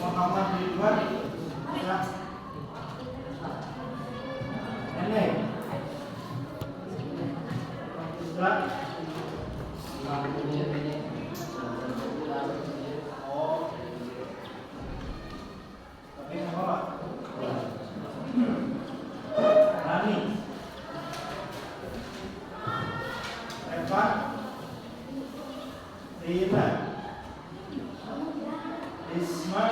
Muhammad Ridwan Nenek Oh tapi sekolah Rani Eva Rina Isma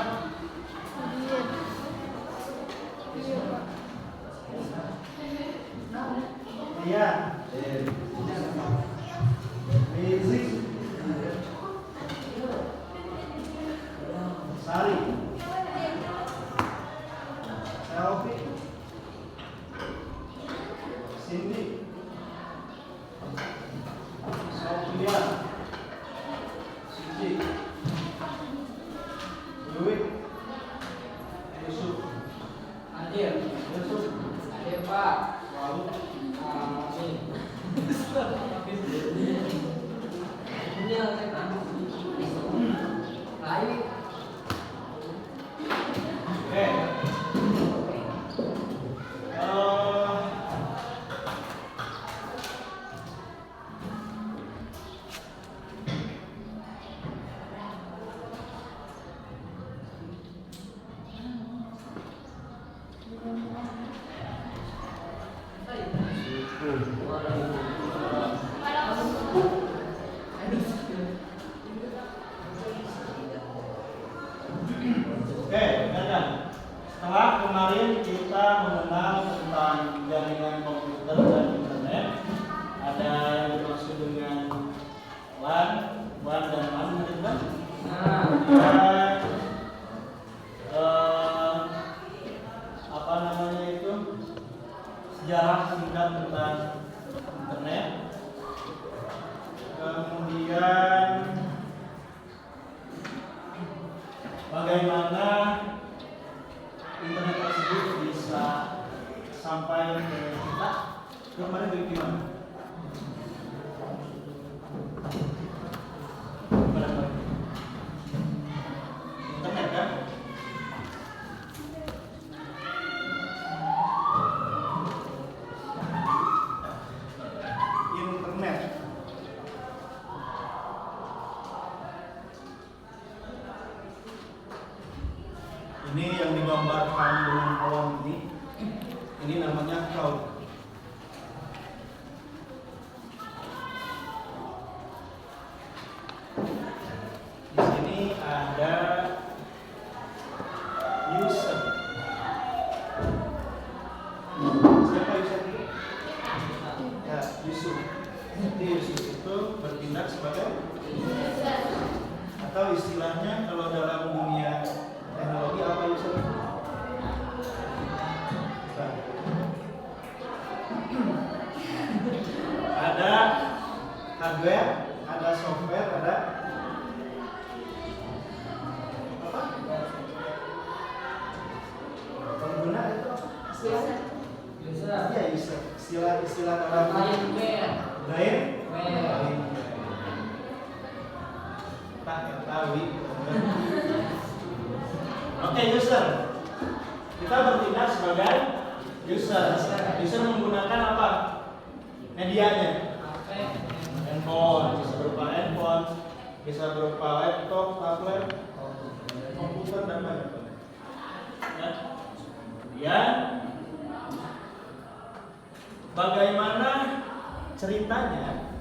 Iya Rizik Sari Selfie Cindy Sofia Suci Duit Yusuf Adil Pak Lalu ini baik dengarkan. Setelah kemarin kita mengenal tentang jaringan komputer dan internet, ada yang dimaksud dengan WAN dan LAN, kan? Apa namanya itu? Sejarah singkat tentang internet. Kemudian bagaimana internet tersebut bisa sampai ke kita? Kemarin dari gimana? Internet kan? Internet. Ini yang digambarkan dengan awan ini namanya cloud. Di sini ada user. Siapa user itu? Ya, user. Jadi user itu bertindak sebagai atau istilahnya kalau dalam dunia teknologi apa user? Ada hardware, ada software, ada apa? Pengguna itu istilahnya? Ya user. Istilah dalam lain. Tak ketahui. Oke, user. Kita bertindak sebagai user. User menggunakan apa? Medianya. Handphone, bisa berupa handphone, bisa berupa laptop, tablet, komputer dan lain-lain. Ya. Kemudian bagaimana ceritanya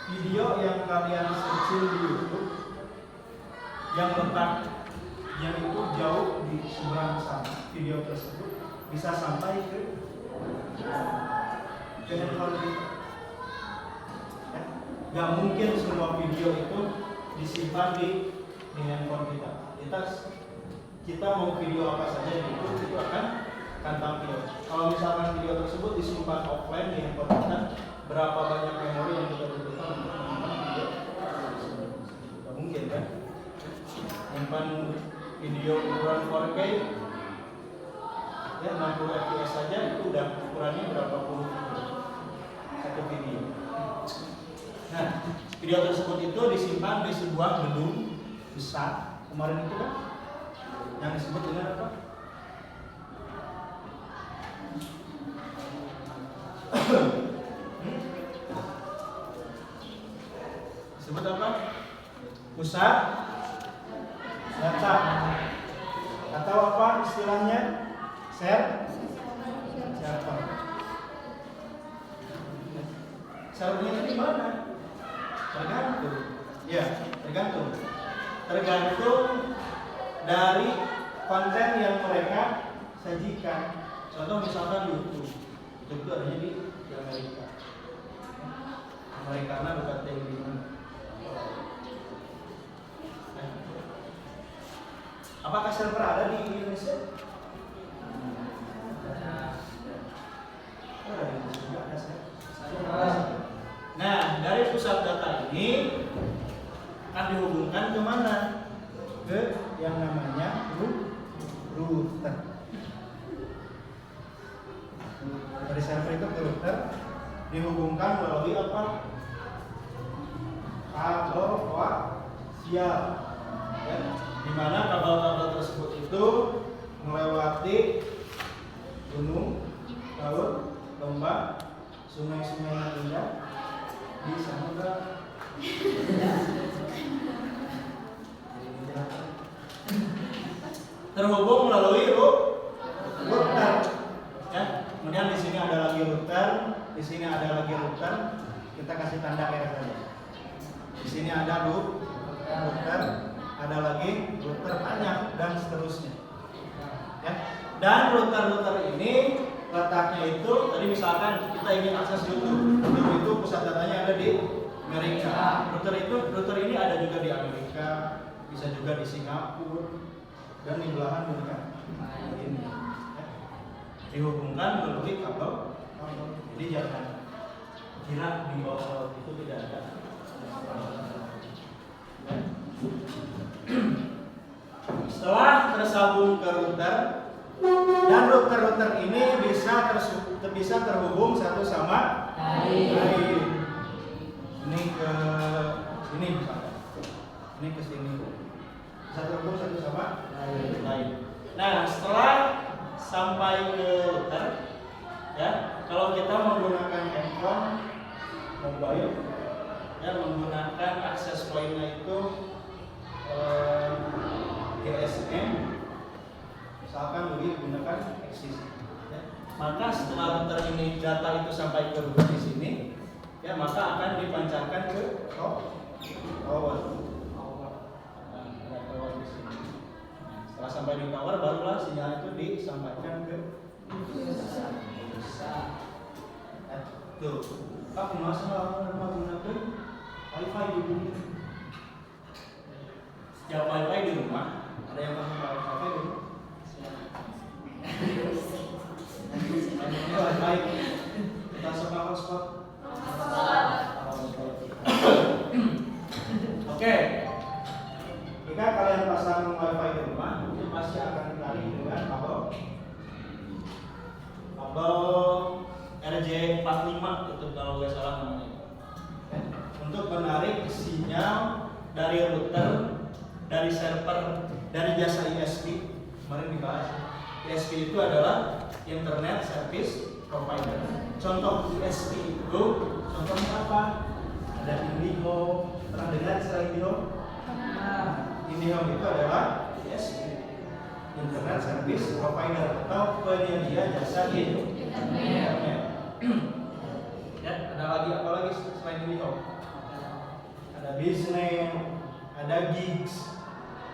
video yang kalian searching di YouTube yang letaknya itu jauh di seberang sana, video tersebut bisa sampai ke handphone kita. Ya, gak mungkin semua video itu disimpan di handphone kita. Kita mau video apa saja di YouTube itu akan tampil. Kalau misalkan video tersebut disimpan offline di handphone kita, berapa banyak memori yang kita butuhkan untuk menyimpan video tersebut? Gak mungkin kan? Menyimpan video ukuran 4K ya 60 fps saja itu udah ukurannya berapa puluh satu video. Nah, video tersebut itu disimpan di sebuah gedung besar pusat kemarin itu kan yang disebut dengan apa? Disebut apa? Pusat data atau apa istilahnya? Server. Servernya di mana? Tergantung. Ya, tergantung. Tergantung dari konten yang mereka sajikan. Contoh misalkan YouTube. YouTube itu adanya di Amerika. Amerika karena bukan television. Apakah server ada di Indonesia? Nah, dari pusat data ini akan dihubungkan kemana? Ke yang namanya router. Dari server itu ke router dihubungkan melalui apa? Kabel koaksial. Ya, di mana kabel-kabel tersebut itu melewati gunung, laut, lembah, sungai-sungai yang indah di samudra. Terhubung melalui router. Ya, kemudian di sini ada lagi router, di sini ada lagi router. Kita kasih tanda R saja. Di sini ada router, ada lagi router banyak dan seterusnya. Ya. Dan router-router ini letaknya itu tadi misalkan kita ingin akses YouTube. YouTube itu pusat datanya ada di Amerika. Router ini ada juga di Amerika, bisa juga di Singapura dan di belahan dunia ini. Ya. Dihubungkan melalui kabel. Jadi jangan kira di bawah itu tidak ada. Ya. Setelah tersambung ke router dan router ini bisa terhubung satu sama lain. Ini ke sini misalkan. Ini ke sini. Bisa terhubung satu sama lain. Nah, setelah sampai ke router, ya, kalau kita menggunakan handphone, mobile, ya, menggunakan akses point-nya itu GSM, misalkan lebih gunakan Axis. Ya. Maka setelah router ini data itu sampai ke router di sini, ya, maka akan dipancarkan ke tower. Di sini. Setelah sampai di tower, barulah sinyal itu disampaikan ke pusat. Tuh, Pak, masalah menggunakan WiFi di rumah. Setiap WiFi di rumah, ada yang pakai WiFi di rumah? WiFi kita suka hotspot. Oke, jika kalian pasang WiFi di rumah, itu pasti akan ditarik dengan kabel RJ45 itu kalau nggak salah namanya. Untuk menarik sinyal dari router, dari server, dari jasa ISP. Kemarin dibahas. ISP itu adalah Internet Service Provider. Contoh ISP itu, contohnya apa? Ada IndiHome. Pernah dengar istilah IndiHome? IndiHome itu adalah ISP, Internet Service Provider, atau penyedia jasa internet. Ya, ada lagi apa lagi selain IndiHome? Ada Biznet, ada Gigs.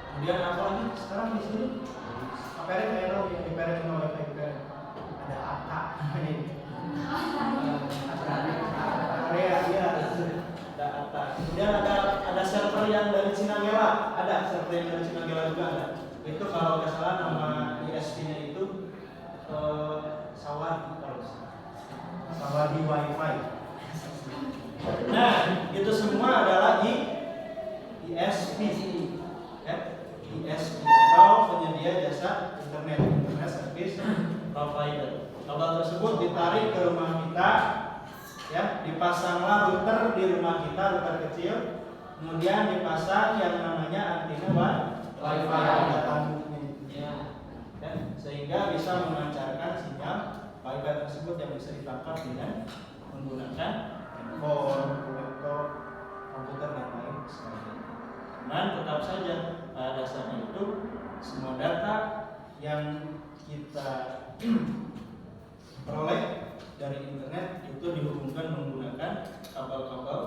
Kemudian apa lagi? Sekarang di sini Perek kayak lo yang diperek oleh PPR. Ada ATA. Ada ATA. Kemudian ada server yang dari Cinangela. Ada server yang dari Cinangela juga ada. Itu kalau nggak salah nama ISP-nya itu Sawadi WiFi. Nah, itu semua adalah ISP. Ya, ISP atau penyedia jasa internet service provider. Kabel tersebut ditarik ke rumah kita, ya, dipasanglah router di rumah kita, router kecil, kemudian dipasang yang namanya antena wifi ada tanduknya, Ya. sehingga bisa memancarkan sinyal wifi tersebut yang bisa ditangkap dengan menggunakan handphone, laptop, komputer dan lain sebagainya. Dan tetap saja pada dasarnya itu semua data yang kita peroleh dari internet itu dihubungkan menggunakan kabel-kabel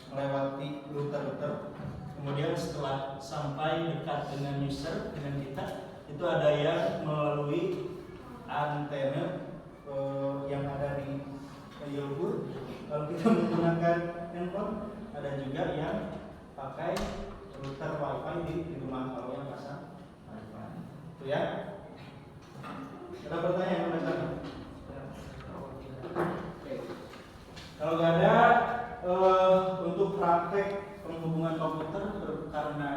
melewati router-router. Kemudian setelah sampai dekat dengan user, dengan kita, itu ada yang melalui antena yang ada di earphone. Kalau kita menggunakan handphone, ada juga yang pakai router wifi di rumah kalau yang pasang wifi. Itu ya. Ada pertanyaan sampai sana? Kalau nggak ada, untuk praktek penghubungan komputer karena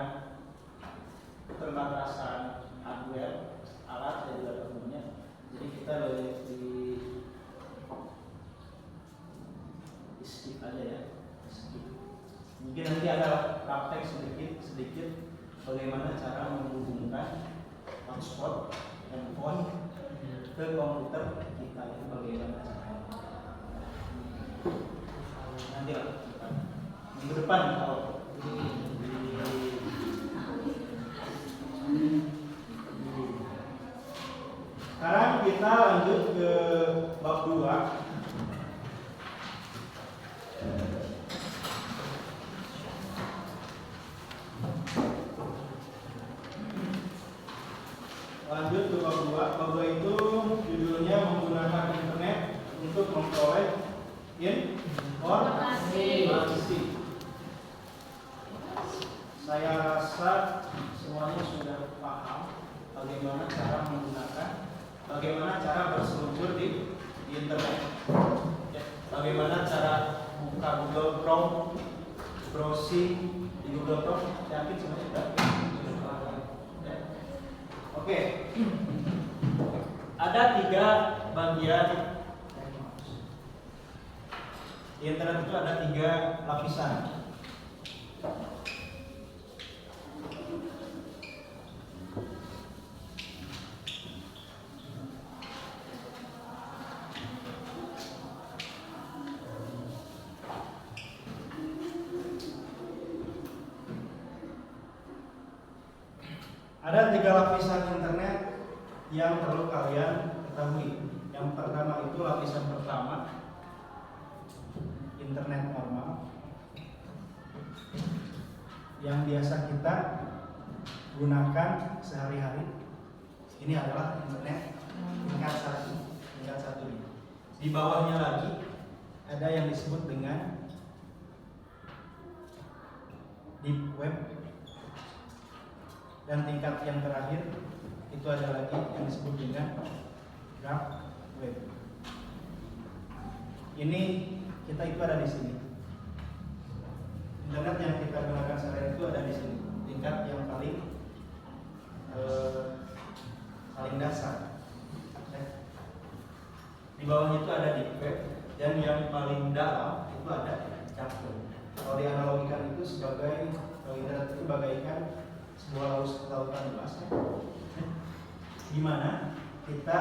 keterbatasan hardware alat dan juga tentunya, jadi kita di skip aja ya. Skip. Mungkin nanti ada praktek sedikit bagaimana cara menghubungkan hotspot handphone ke komputer kita, itu bagaimana caranya. Nanti lah minggu depan kalau sekarang kita lanjut ke bab 2. Lanjut ke bab 2. Bab 2 itu judulnya menggunakan internet untuk memperoleh informasi. Saya rasa semuanya sudah paham bagaimana cara menggunakan, bagaimana cara berseluncur di internet, ya, bagaimana cara buka Google Chrome, browsing di Google Chrome. Yakin semuanya sudah? Ya. Oke. Ada 3 bagian. Di internet itu ada 3 lapisan. Ada 3 lapisan internet yang perlu kalian ketahui. Yang pertama itu lapisan pertama, internet normal, yang biasa kita gunakan sehari-hari. Ini adalah internet tingkat 1 ini. Di bawahnya lagi ada yang disebut dengan deep web, dan tingkat yang terakhir itu ada lagi yang disebut dengan dark web. Ini kita itu ada di sini. Internet yang kita gunakan sehari-hari itu ada di sini. Tingkat yang paling dasar. Di bawahnya itu ada deep web, dan yang paling dalam itu ada dark web. Kalau dianalogikan itu sebagai, kalau internet itu bagaikan sebuah lautan luas, di mana kita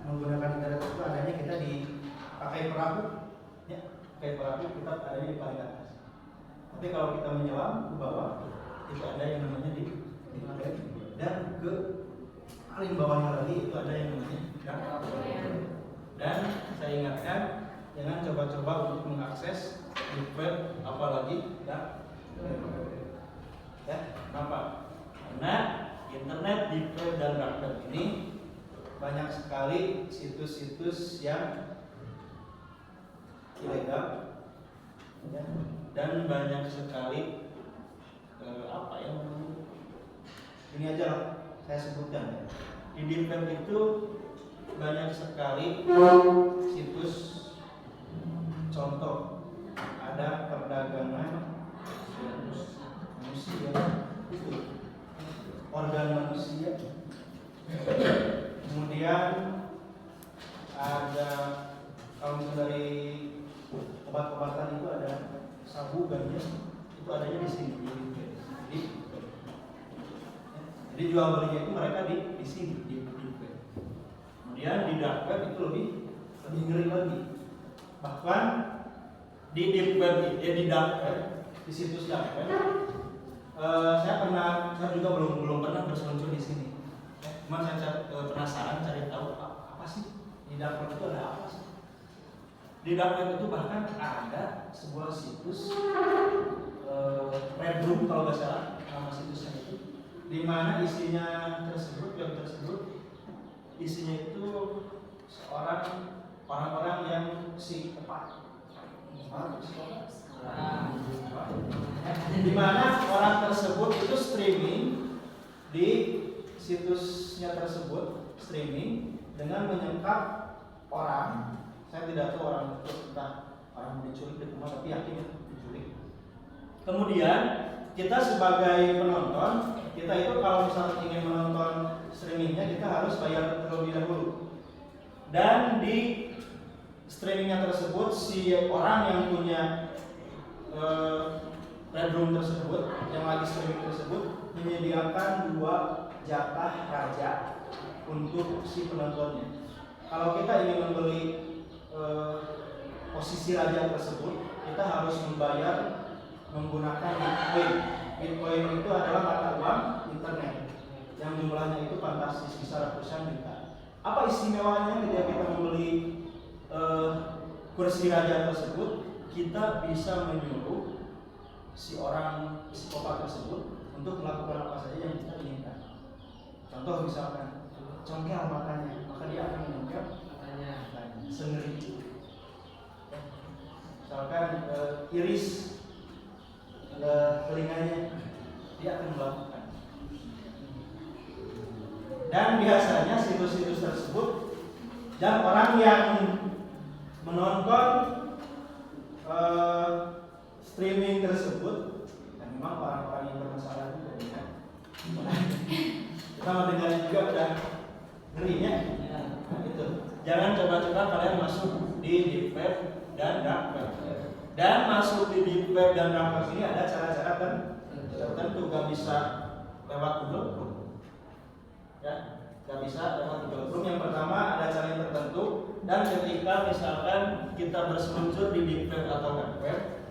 menggunakan internet itu adanya kita dipakai perahu, ya, pakai perahu kita adanya di paling atas. Tapi kalau kita menyelam ke bawah, itu ada yang namanya di web, dan ke paling bawahnya lagi itu ada yang namanya dark web. Dan saya ingatkan, jangan coba-coba untuk mengakses deep web, apalagi dark web. Ya, kenapa? Karena internet, deep web, dan dark web ini banyak sekali situs-situs yang ilegal, ya, dan banyak sekali ini aja lah saya sebutkan ya. Di deep web itu banyak sekali situs, contoh ada perdagangan manusia, organ manusia, kemudian ada, kalau misalnya dari obat-obatan itu ada sabu, ganja, itu adanya Jadi jual belinya itu mereka di sini di web. Kemudian di dark web itu lebih ngeri lagi. Bahkan di deep web, di dark web, di situs dark web, saya juga belum pernah berseluncur di sini. Cuma saya penasaran cari tahu apa sih di dark web itu ada apa sih? Di dark web itu bahkan ada sebuah situs Red Room kalau nggak salah nama situsnya itu, di mana isinya isinya itu orang-orang yang psikopat. Di mana orang tersebut itu streaming di situsnya tersebut, streaming dengan menyekap orang. Saya tidak tahu orang itu entah orang diculik di rumah, tapi yakin ya diculik. Kemudian kita sebagai penonton, kita itu kalau misalnya ingin menonton streamingnya kita harus bayar terlebih dahulu. Dan di streamingnya tersebut si orang yang punya Red Room tersebut, yang lagi streaming tersebut menyediakan 2 jatah raja untuk si penontonnya. Kalau kita ingin membeli posisi raja tersebut, kita harus membayar menggunakan Bitcoin. Bitcoin itu adalah mata uang internet yang jumlahnya itu fantastis, bisa ratusan juta. Apa istimewanya ketika kita membeli kursi raja tersebut? Kita bisa menyuruh si orang psikopat tersebut untuk melakukan apa saja yang kita inginkan. Contoh misalkan congkel matanya, maka dia akan mencongkel matanya sengeri itu. Misalkan iris telinganya, dia akan melakukan. Dan biasanya situs-situs tersebut dan orang yang menonton streaming tersebut, dan memang orang-orang yang bermasalah juga ya. Kita mendengarnya juga udah ngerinya. Nah, itu. Jangan coba-coba kalian masuk di deep web dan dark web. Dan masuk di deep web dan dark web ini ada cara-cara tertentu, gak bisa lewat Google Chrome. Ya, gak bisa lewat Google Chrome. Yang pertama ada cara yang tertentu, dan ketika misalkan kita berseluncur di deep web atau dark web,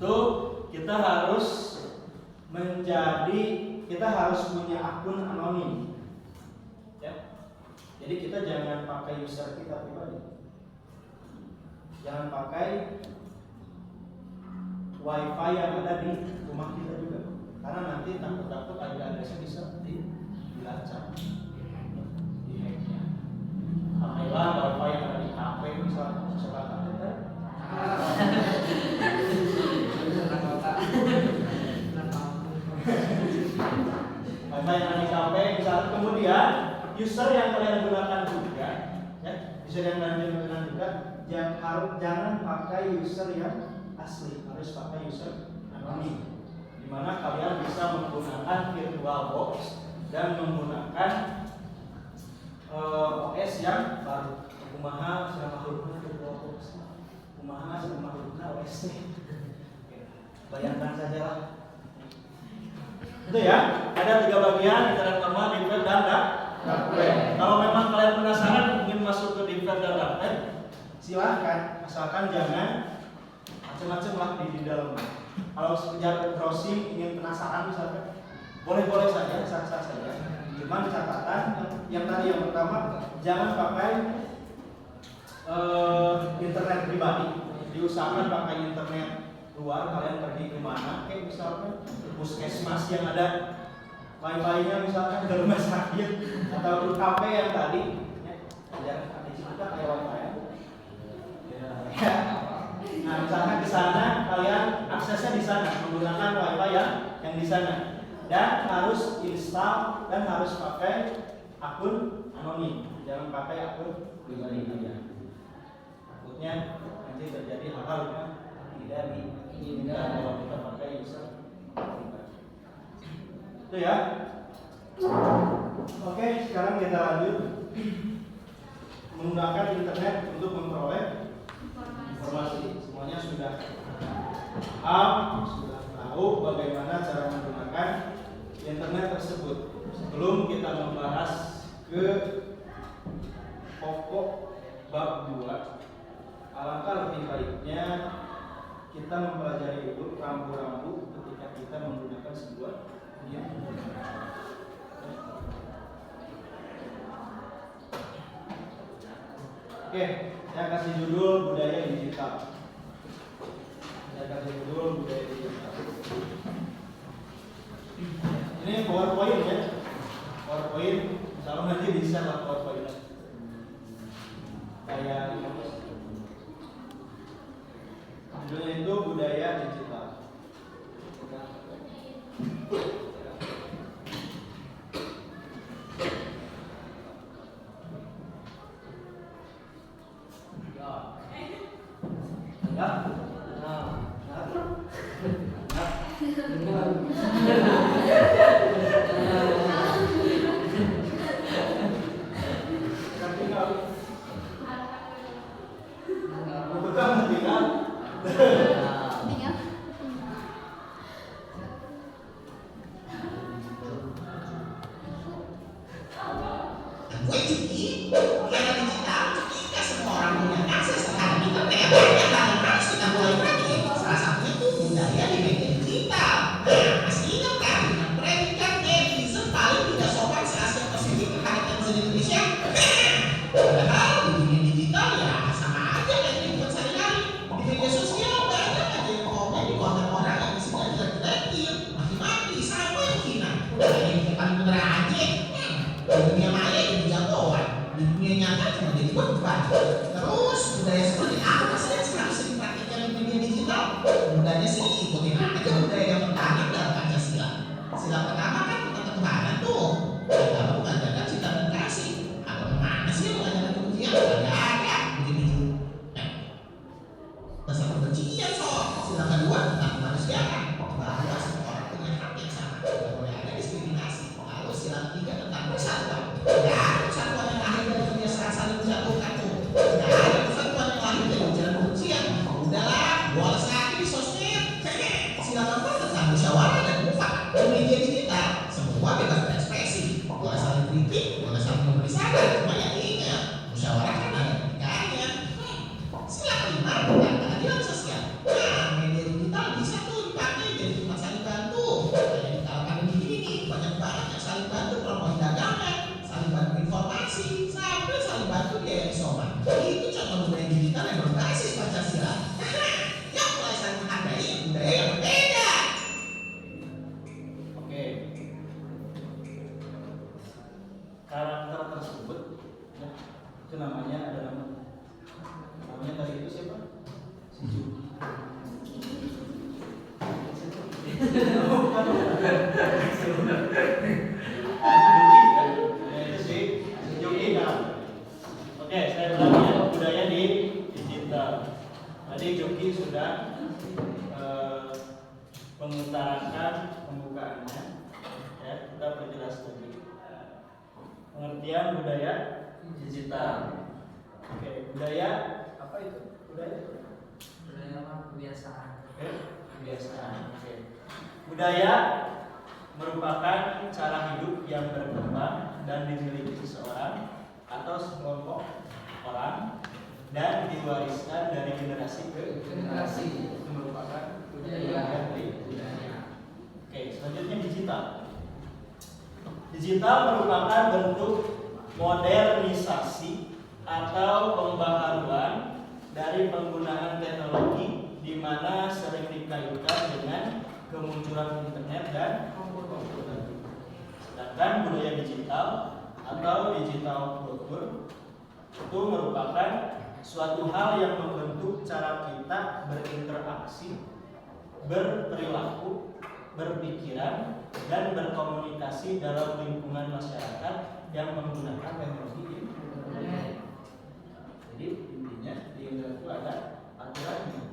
itu kita harus punya akun anonim. Ya. Jadi kita jangan pakai user kita pribadi. Jangan pakai wifi yang ada di rumah kita juga, karena nanti takut-takut adresnya bisa dilacak, dihacknya. Pakailah wifi yang ada di kafe misalnya, sesuatu kan? Wifi yang ada di kafe misalnya. Kemudian user yang kalian gunakan juga, ya, user yang kalian gunakan juga, jangan pakai user yang asli, harus pakai user anonim, dimana kalian bisa menggunakan virtual box dan menggunakan OS yang baru. Kumaha sama virtual box, kumaha sama OS. Bayangkan saja lah. Itu ya, ada 3 bagian, internet normal, deep web, dan dark web. Kalau memang kalian penasaran ingin masuk ke deep web dan dark web, silahkan, asalkan jangan macam-macam lah di dalam. Kalau sekedar browsing ingin penasaran misalkan, boleh-boleh saja, sah-sah saja. Cuman catatan yang tadi yang pertama, jangan pakai internet pribadi. Diusahakan pakai internet luar. Kalian pergi ke mana? Kayak misalkan puskesmas yang ada wifi-nya, misalkan ke rumah sakit atau ke kafe yang tadi. Ya, ada cerita kayak wifi. Nah, misalkan ke sana, kalian aksesnya di sana menggunakan wifi yang di sana, dan harus install dan harus pakai akun anonim, jangan pakai akun pribadi kalian. Takutnya nanti terjadi hal-hal yang tidak diinginkan kalau kita pakai user pribadi. Itu ya. Oke, sekarang kita lanjut menggunakan internet untuk memperoleh informasi. Semuanya sudah paham, sudah tahu bagaimana cara menggunakan internet tersebut. Oke, saya kasih judul budaya digital. Ini PowerPoint ya. PowerPoint, misalnya nanti bisa lah PowerPoint. Kayak judulnya itu budaya digital. Pengertian budaya digital. Oke, budaya apa itu? Budaya kebiasaan. Oke, kebiasaan. Oke. Budaya merupakan cara hidup yang berkembang dan dimiliki seseorang atau sekelompok orang dan diwariskan dari generasi ke Generasi. Itu merupakan Budaya. budaya. Oke, selanjutnya digital. Digital merupakan bentuk modernisasi atau pembaharuan dari penggunaan teknologi di mana sering dikaitkan dengan kemunculan internet dan komputer. Sedangkan budaya digital atau digital kultur itu merupakan suatu hal yang membentuk cara kita berinteraksi, berperilaku, berpikiran, dan berkomunikasi dalam lingkungan masyarakat yang menggunakan teknologi internet. Jadi intinya di internet itu ada aturannya.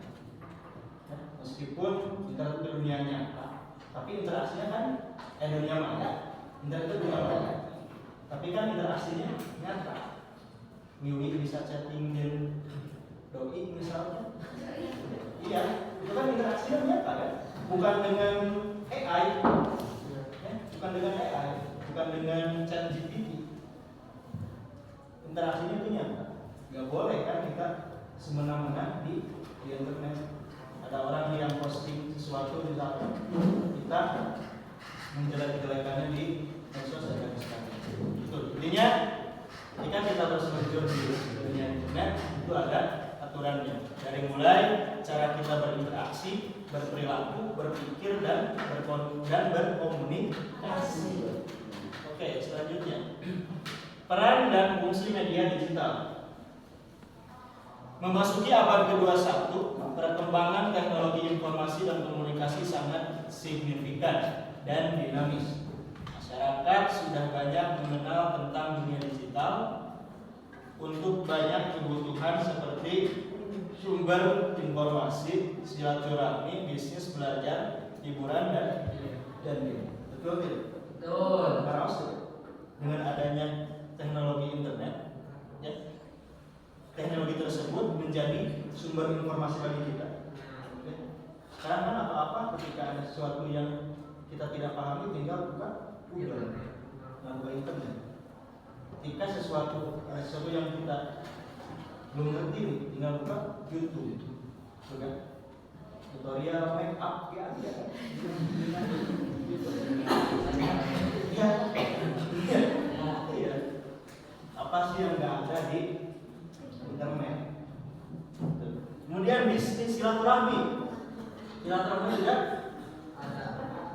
Ya, meskipun internet itu dunia nyata, tapi interaksinya kan dunia maya. Internet itu dunia maya, tapi kan interaksinya nyata. Wiwi bisa chatting dan doi misalnya. Iya, itu kan interaksinya nyata kan, bukan dengan AI, ya, bukan dengan AI, bukan dengan chat GPT. Interaksinya itu nyata. Gak boleh kan kita semena-mena di internet. Ada orang yang posting sesuatu di sana, kita menjelek-jelekannya di medsos dan sebagainya. Itu intinya. Ketika kita terus terjun di dunia internet, itu ada aturannya. Dari mulai cara kita berinteraksi, berperilaku, berpikir dan berkomunikasi. Oke, selanjutnya peran dan fungsi media digital. Memasuki abad ke-21, perkembangan teknologi informasi dan komunikasi sangat signifikan dan dinamis. Masyarakat sudah banyak mengenal tentang dunia digital untuk banyak kebutuhan seperti sumber informasi, silaturahmi, bisnis, belajar, hiburan dan game. Betul tidak? Betul. Karena dengan adanya teknologi internet, ya, teknologi tersebut menjadi sumber informasi bagi kita. Ya. Sekarang kan apa-apa ketika ada sesuatu yang kita tidak pahami, tinggal buka Google, buka internet. Ketika sesuatu yang kita belum ngerti, tinggal buka YouTube, bukan? Tutorial make up ya, iya. Apa sih yang nggak ada di internet? Kemudian bisnis silaturahmi juga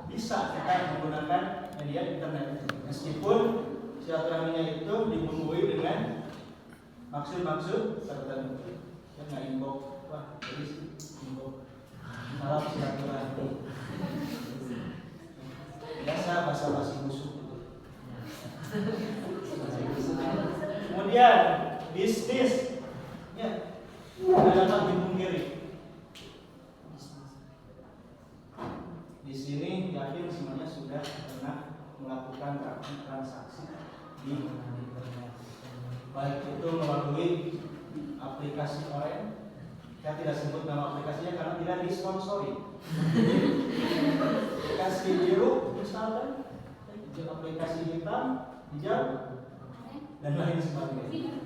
bisa kita menggunakan media internet, meskipun silaturahminya itu dibumbui dengan maksud-maksud tertentu. Yang nggak inbox, wah jadi inbox salam silaturahmi, biasa basa-basi musuh. Kemudian bisnis, ya, tidak dapat dipungkiri. Di sini yakin semuanya sudah pernah melakukan transaksi di internet, baik itu melalui aplikasi online. Saya tidak sebut nama aplikasinya karena tidak disponsori. Aplikasi biru misalkan, aplikasi hitam, hijau, dan lain sebagainya.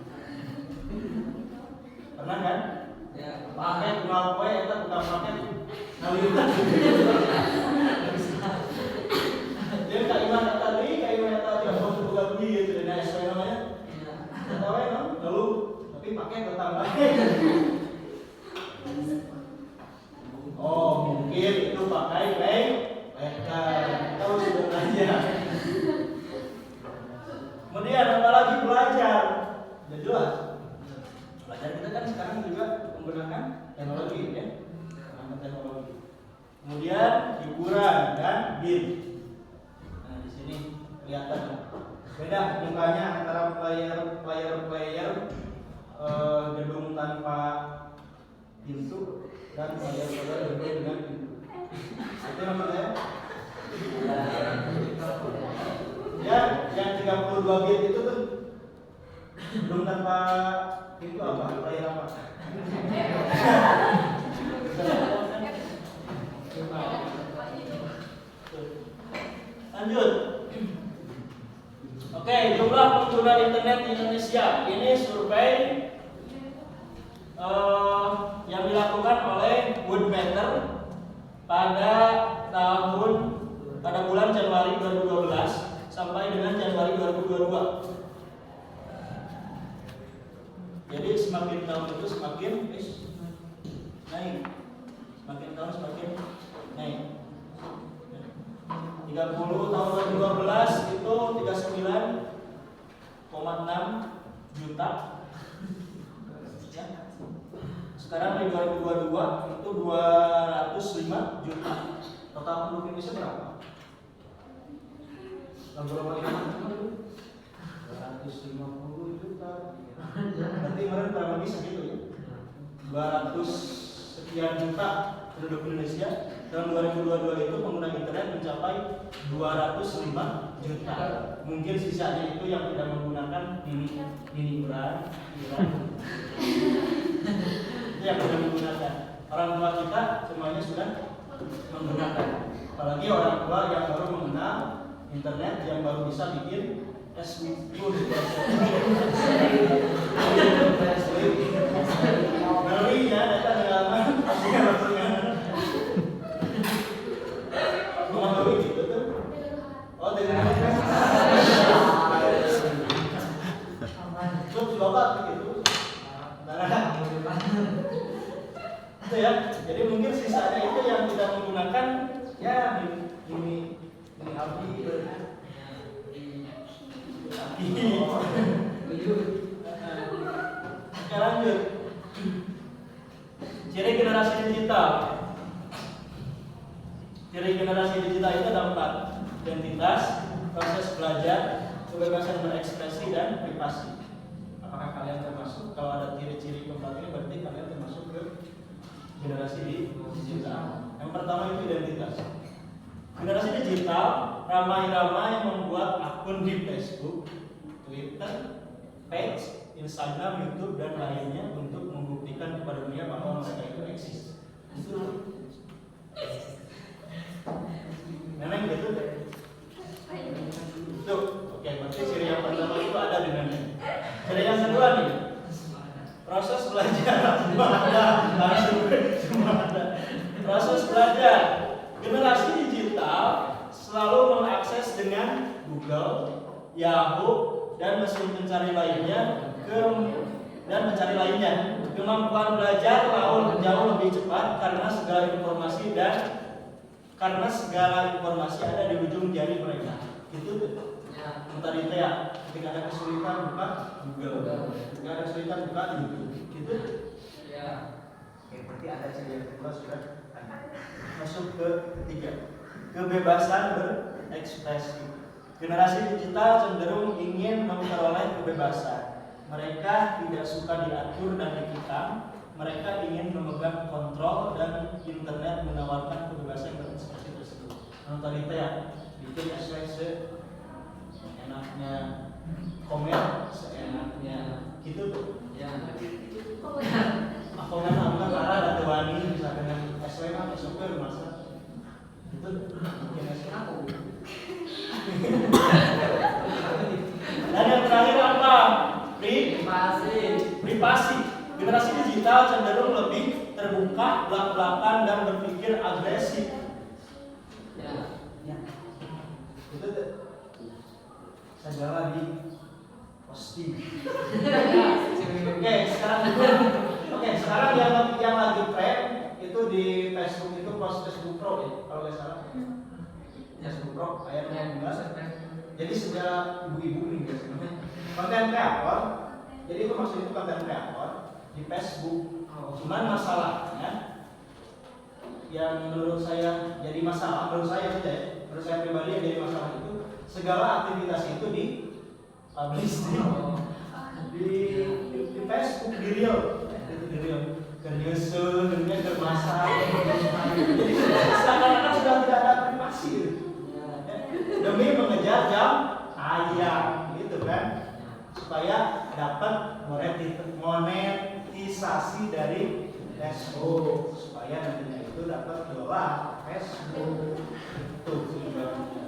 Pernah kan? Ya. Paket mau kue, kita bukan paket ngaliran. Dia kak Iman tadi, mau buka beli gitu, nah sesuai namanya. Tidak tahu ya, lalu tapi paket tetap pakai. Oh mungkin itu pakai tahu sebenarnya. Kemudian apalagi belajar, ya jelas. Belajar kita kan sekarang juga menggunakan teknologi, ya, menggunakan teknologi. Kemudian hiburan dan game. Nah di sini kelihatan beda mukanya antara player gedung tanpa pintu dan player gedung dengan pintu. Itu namanya ya, yang 32 bit itu tuh gedung tanpa pintu apa? Player apa? Lanjut. Oke, jumlah pengguna internet di Indonesia. Ini survei yang dilakukan oleh Woodmatter pada bulan Januari 2012 sampai dengan Januari 2022. Jadi semakin tahun itu semakin naik, semakin tahun semakin naik. 30 tahun 2012 itu 39,6 juta. Ya. Sekarang di 2022 itu 205 juta. Total penduduk Indonesia berapa? Berapa itu? 250 juta. Berarti kemarin kurang lebih segitu ya. 200 sekian juta penduduk Indonesia. Tahun 2022 itu pengguna internet mencapai 205 juta. Mungkin sisanya itu yang tidak menggunakan ini brand. Itu yang tidak menggunakan. Orang tua kita semuanya sudah menggunakan. Apalagi orang tua yang baru mengenal internet, yang baru bisa bikin beli ya data halaman gitu tuh. Oh dengan coba begitu. Oke, lanjut. Ciri generasi digital. Ciri generasi digital itu ada 4: identitas, proses belajar, kebebasan berekspresi, dan privasi. Apakah kalian termasuk? Kalau ada ciri-ciri keempat ini berarti kalian termasuk ke generasi digital. Yang pertama itu identitas. Generasi digital ramai-ramai membuat akun di Facebook, Twitter, page, Instagram, YouTube, dan lainnya untuk membuktikan kepada dunia bahwa mereka itu eksis. Itu memang gitu deh. Tuh, oke, berarti ciri yang pertama itu ada di mana? Ciri yang kedua nih, proses belajar. Semua ada. Proses belajar. Generasi digital selalu mengakses dengan Google, Yahoo, dan mesin pencari lainnya Kemampuan belajar jauh lebih cepat karena segala informasi ada di ujung jari mereka. Itu tadi ya, ketika ada kesulitan buka Google, ketika ada kesulitan buka YouTube. Gitu. Ya. Oke, berarti ada ciri yang kedua sudah. Masuk ke ketiga, kebebasan berekspresi. Generasi digital cenderung ingin memperoleh kebebasan. Mereka tidak suka diatur dan dikekang. Mereka ingin memegang kontrol, dan internet menawarkan kebebasan berekspresi tersebut. Tadi ya, bikin SWC enaknya, komen seenaknya, gitu tuh. Ya. Komen apa karena ada wani bisa dengan SW kan SW masa itu bikin SW aku. Dan yang terakhir apa? Privasi. Generasi digital cenderung lebih terbuka, belak-belakan, dan berpikir agresif. Ya. Itu segala di posting. Oke, sekarang yang lagi tren itu di Facebook itu Facebook Pro ya, kalau nggak salah. Facebook Pro ayatnya 12. Jadi sejak ibu-ibu nih biasanya konten kreator. Jadi itu maksudnya konten kreator di Facebook. Cuman masalahnya yang menurut saya jadi masalah, menurut saya pribadi yang jadi masalah itu segala aktivitas itu di publish di Facebook, di real kenyusun, dunia bermasak. Jadi seakan-akan sudah tidak ada privasi demi mengejar jam tayang gitu kan, supaya dapat monetisasi dari Facebook, supaya nantinya itu dapat dolar Facebook. Itu sebenarnya.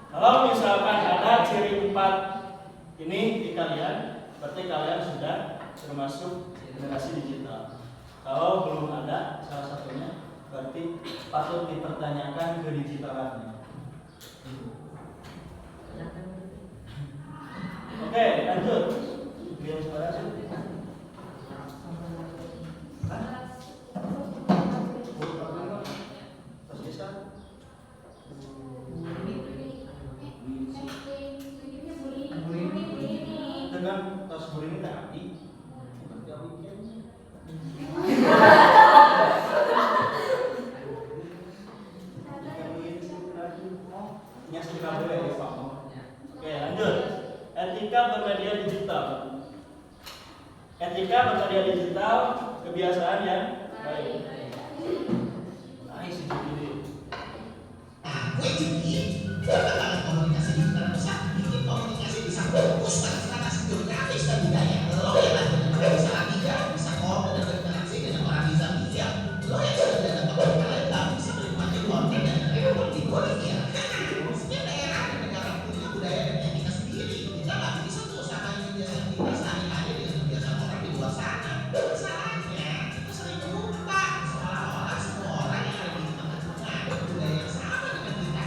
Kalau misalkan ada ciri 4 ini di kalian, berarti kalian sudah termasuk generasi digital. Kalau belum ada salah satunya, berarti patut dipertanyakan kedigitalannya. Oke, lanjut. Biar saudara sih. Tas bisa? Dengan tas ini tadi. Oke, lanjut. Etika bermedia digital. Etika bermedia digital, kebiasaan yang baik. Nice ini. Komunikasi digital bikin komunikasi bisa fokus pada transaksi geografis dan budaya. Lo yang lagi bisa latihan, bisa komen dan berinteraksi dengan orang di Zambia. Lo yang sudah dapat talenta bisa menikmati konten dan rekor di Bolivia. Setiap daerah dan negara punya budaya dan etika sendiri. Kita nggak bisa tuh sama kebiasaan kita sehari-hari dengan kebiasaan orang di luar sana. Masalahnya kita sering lupa seolah-olah semua orang yang ada di tengah-tengah budaya yang sama dengan kita.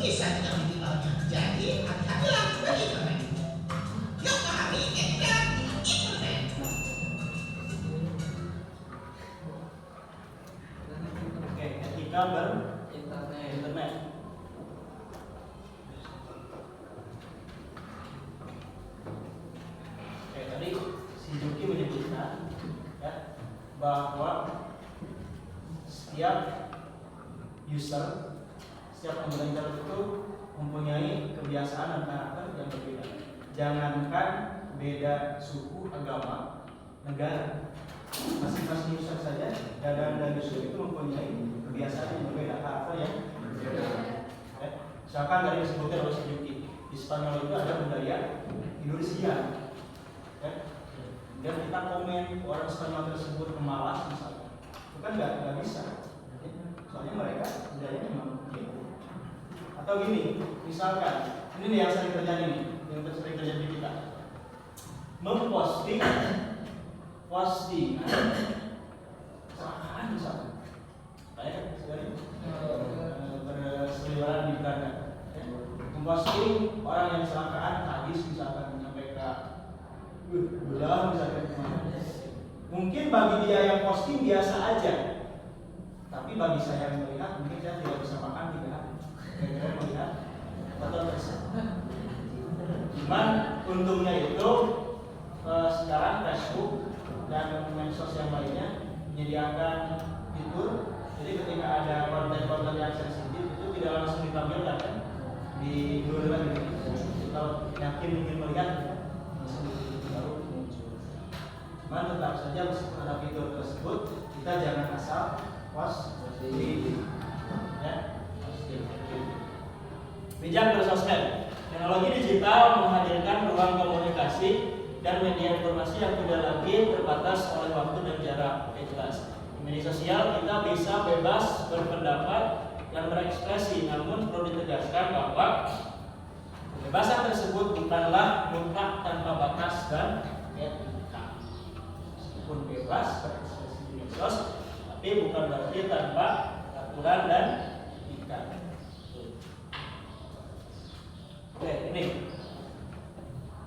kisah yang ditinggalkan. Jadi hati-hatilah dengan internet. Yuk pahami etika di internet. Oke, etika internet. Oke, tadi si Juki menyebutkan ya bahwa setiap user, setiap pengguna internet itu mempunyai kebiasaan dan karakter yang berbeda. Jangankan beda suku, agama, negara, masing-masing user saja dan user itu mempunyai kebiasaan yang berbeda, karakter yang berbeda. Ya. Misalkan tadi disebutkan oleh si Juki, di Spanyol itu ada budaya Indonesia. Ya. Dan kita komen orang Spanyol tersebut pemalas misalnya, itu kan nggak bisa. Ya. Soalnya mereka budayanya memang begitu. Atau gini, misalkan ini nih yang sering terjadi nih, yang sering terjadi di kita, memposting postingan kecelakaan misalnya, kayak sekali berseliweran di Belanda, ya. Memposting orang yang kecelakaan hadis misalkan sampai ke belah misalkan kemana. Mungkin bagi dia yang posting biasa aja, tapi bagi saya yang melihat mungkin saya tidak bisa makan 3 hari. Saya melihat foto tersebut. Cuman untungnya itu sekarang Facebook dan medsos yang lainnya menyediakan fitur, jadi ketika ada konten-konten yang sensitif itu tidak langsung ditampilkan kan di duluan ini. Kalau yakin ingin melihat langsung baru muncul. Cuman tetap saja meskipun ada fitur tersebut, kita jangan asal post di ya. Bijak bersosmed. Teknologi digital menghadirkan ruang komunikasi dan media informasi yang tidak lagi terbatas oleh waktu dan jarak. Jelas. Di media sosial kita bisa bebas berpendapat dan berekspresi, namun perlu ditegaskan bahwa kebebasan tersebut bukanlah mutlak tanpa batas dan etika. Meskipun bebas berekspresi di medsos, tapi bukan berarti tanpa aturan dan etika. Oke, ini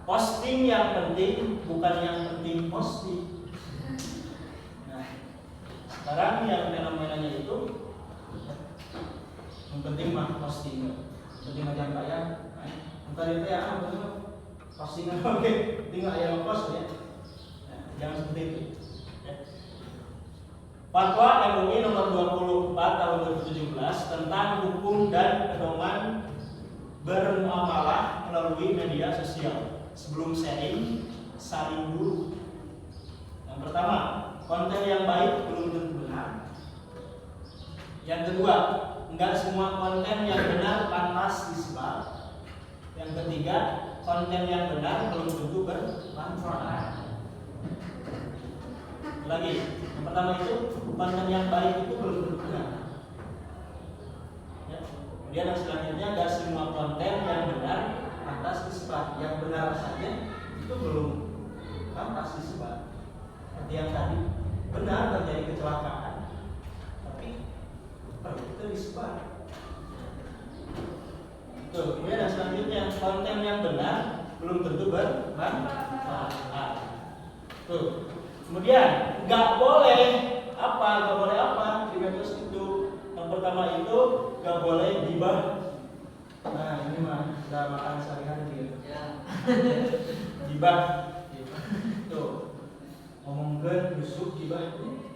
posting yang penting bukan yang penting posting. Nah, sekarang yang fenomenanya itu yang penting mah posting, penting aja kayak, entah itu ya, postingan oke, tinggal yang post ya. Nah, jangan seperti itu. Ya. Fatwa MUI nomor 24 tahun 2017 tentang hukum dan pedoman bermuamalah melalui media sosial. Sebelum sharing, saling dulu. Yang pertama, konten yang baik belum tentu benar. Yang kedua, enggak semua konten yang benar pantas disebar. Yang ketiga, konten yang benar belum tentu bermanfaat. Lagi, yang pertama itu konten yang baik itu belum tentu benar. Kemudian yang selanjutnya, enggak semua konten yang benar pantas disebar. Yang benar saja itu belum pantas disebar. Seperti yang tadi, benar terjadi kecelakaan, tapi perlu itu disebar. Tuh, kemudian yang selanjutnya, konten yang benar belum tentu bermanfaat. Tuh, kemudian nggak boleh apa di medsos itu. Yang pertama itu nggak boleh gibah. Nah, ini mah sudah makan sehari-hari ya. Gibah. Tuh, ngomongkeun busuk gibah itu.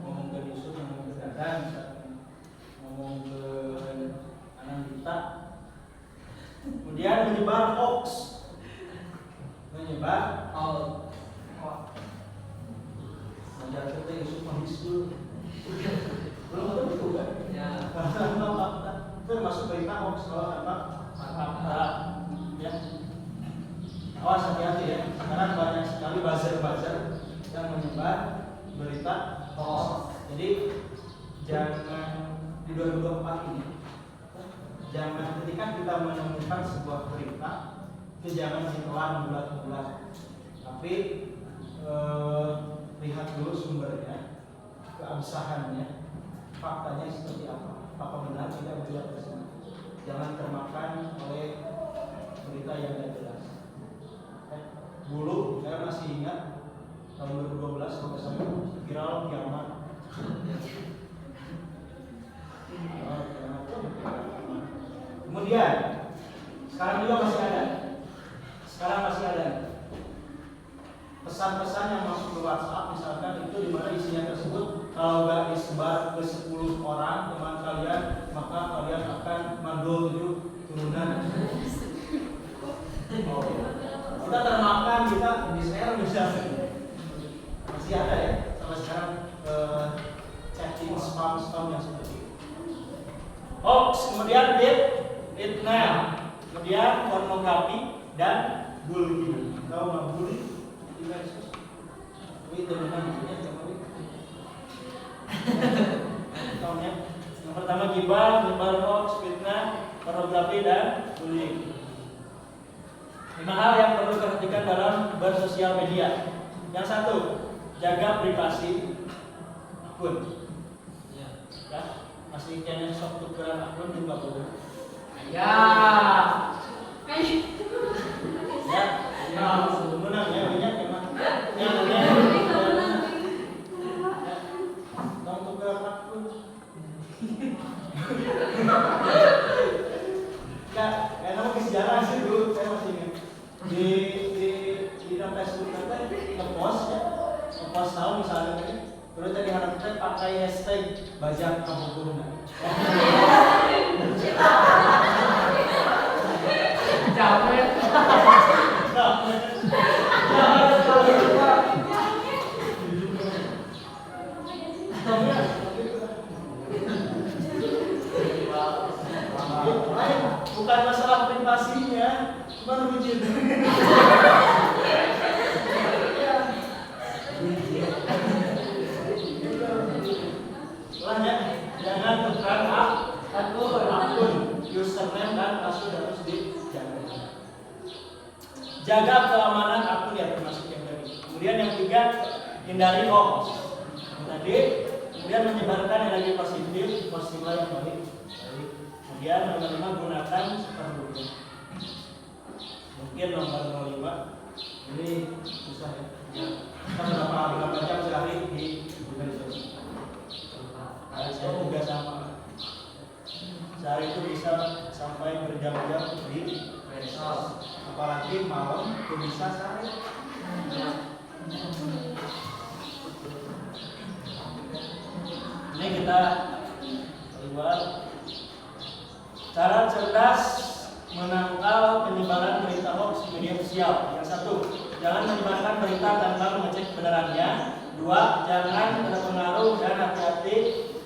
Ngomongkeun busuk, ngomongkeun dadan, ngomongkeun anak kita. Kemudian menyebar hoax. Menyebar hoax. Menyebar kita isu mahasiswa. Belum tentu kan? Ya. Termasuk berita hoax kalau tanpa fakta. Ya. Awas hati-hati ya. Sekarang banyak sekali buzzer-buzzer yang menyebar berita hoax. Jadi jangan di 2024 ini, jangan ketika kita menemukan sebuah berita itu jangan ditelan bulat-bulat, tapi lihat dulu sumbernya, keabsahannya, faktanya seperti apa, apakah benar tidak berita tersebut. Jangan yang tidak jelas. Dulu saya masih ingat tahun 2012 sampai saya viral kiamat. Kemudian sekarang juga masih ada. Sekarang masih ada pesan-pesan yang masuk ke WhatsApp, misalkan itu di mana isinya tersebut kalau nggak disebar ke 10 orang teman kalian, maka kalian akan mandul itu turunan. Oh. Kita termakan, kita di share misalnya. Masih ada ya sampai sekarang chatting spam yang seperti itu. Hoax, kemudian fitnah, kemudian pornografi dan bullying. Tahu nggak bullying? Itu memang maksudnya contohnya yang pertama gibah, menyebar hoax, fitnah, pornografi dan bullying. 5 hal yang perlu diperhatikan dalam bersosial media. Yang satu, jaga privasi akun. Ya, masih kayaknya sok tukeran akun juga boleh. Ya. Ya, menang ya banyak emang. Yang tong tukeran akun. Kayak nama sejarah sih dulu saya masih ingat di dalam Facebook kita ngepost ya, ngepost tahu misalnya kan, terus tadi harapnya pakai hashtag bajak kampung Capek. Bukan masalah privasinya, cuma rujin. Jangan tekan akun, username dan password harus dijaga. Jaga keamanan akun ya, termasuk yang tadi. Kemudian yang ketiga, hindari hoax. Tadi, kemudian menyebarkan energi positif yang baik. Kemudian nomor 5, gunakan superduper. Mungkin nomor 5 ini susah ya. Kita berapa jam sehari di medsos. Saya juga sama. Sehari itu bisa sampai berjam-jam di medsos. Apalagi malam itu bisa sehari. Ini kita keluar. Cara cerdas menangkal penyebaran berita hoax di media sosial. Yang satu, jangan menyebarkan berita tanpa mengecek kebenarannya. 2, jangan terpengaruh dan hati-hati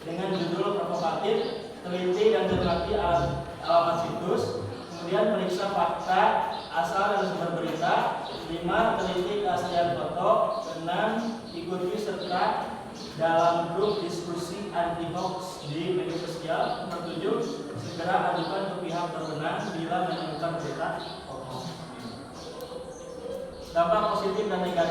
dengan judul provokatif, teliti dan cermati alamat situs. Kemudian periksa fakta, asal dan sumber berita. 5, teliti keaslian foto. 6, ikuti serta dalam grup diskusi anti hoax di media sosial. Nomor 7, segera ajukan ke pihak berwenang bila menemukan berita hoax. Dampak positif dan negatif